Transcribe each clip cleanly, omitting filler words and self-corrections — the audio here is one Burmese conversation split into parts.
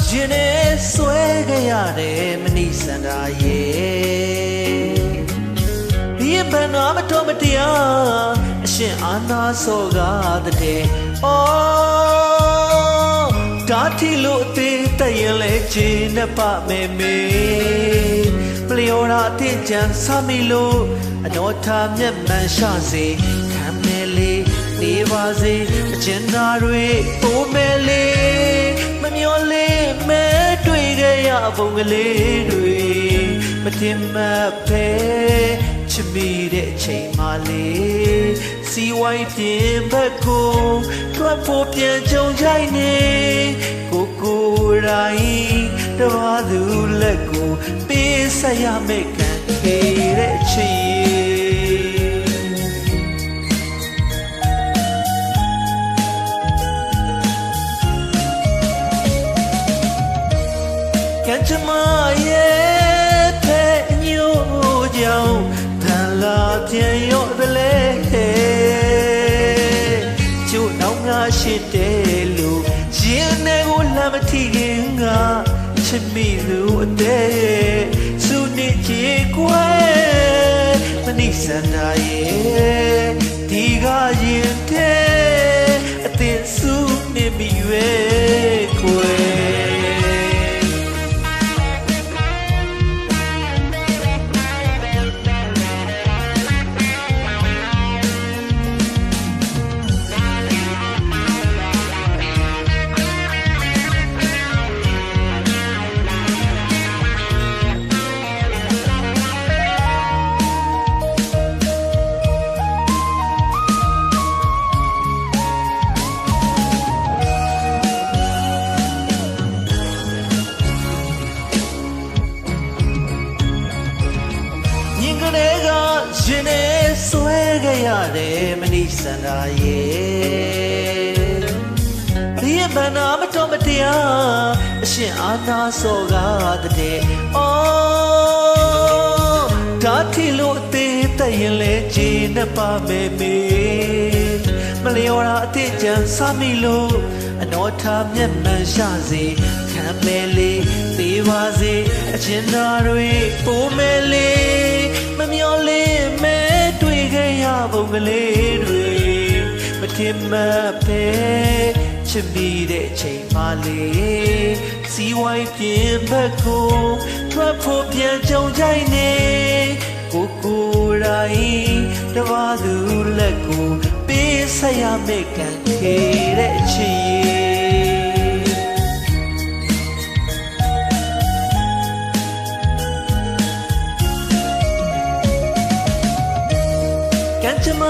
ရှင်နဲ့ဆွဲခဲ့ရတယ်မနိစန္ဒာရဲ့ဒီဘဏ္ဍာမတော်မတရားအရှင်အာနာစောကားတဲ့အော်ဒါတီလို့အသေးတည့်ရင်လဲခြေနဲ့ပမေမေပလျော်ရာအသေးချမ်းဆာမီလို့အတော်ထားမျက်မှန်ရှာစေခံမဲလေးနေပါစေအကျဉ်းသားတွေပိုးမဲလေးမမျောလေးမဲတွေ့ခဲ့ရပုံကလေးတွေမတင်မဖဲချမိတဲ့အချိန်မှလေးစီဝိုင်းပြင်းဘက်ကိုထွက်ဖို့ပြန်ကြုံကြိုက်နေကိုကိုရိုင်းတဘာသူလက်ကိုပေးဆက်ရမယ့်ကံခေတဲ့အချိန်ကံကြမရဲ့ဖဲညို့ကြောင့်တန်လာပြန်ရော့တလဲကျို့နောက်ငါရှိတယ်လို့ရင်ထဲကိုလမ်းမထီခင်ကချစ်မိသူအတဲ့စုနေချေကွယ်မနိစန္ဒာရဲ့ဒီကရင်တဲ့အသင်စုနေမိရွယ်ကွယ်ရှင်နဲ့ဆွဲခဲ့ရတယ်မနိစန္ဒာရဲ့ဒီဘဏ္ဍာမတော်မတရားအရှင်အာနာစောကားတဲ့အော်ဒါတီလို့အသေးတည့်ရင်လဲခြေနဲ့ပါမေမေမလျော်တာအသေးချမ်းစမိလို့အတော်ထားမျက်မှန်ရှာစေခံမဲလေးသေးပါစေအချင်းသားတွေပိုးမဲလေးမမျောလေးမဲတွေ့ခဲ့ရပုံကလေးတွေမထင်မှတ်ပဲချစ်မိတဲ့အချိန်မှလေးစီဝိုင်းပြင်းဘက်ကိုထွက်ဖို့ပြန်ကြုံကြိုက်နေကိုကိုရိုင်းတဘာသူလက်ကိုပေးဆက်ရမယ့်ကံခေတဲ့အချိန်ကံကြမ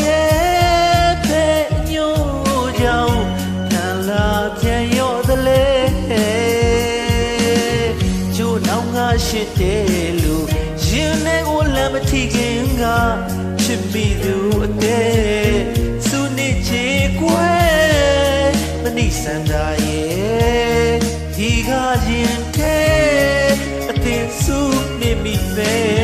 ရဲ့ဖဲညို့ကြောင့်တန်လာပြန်ရော့သလဲကျိုးနောက်ငါရှိတယ်လို့ရင်ထဲကိုလမ်းမထီခင်ကချစ်မိသူအတဲ့စုနေချေကွယ်မနိစန္ဒာရဲ့ဒီကရင်ထဲအသင်စုနေမိပဲ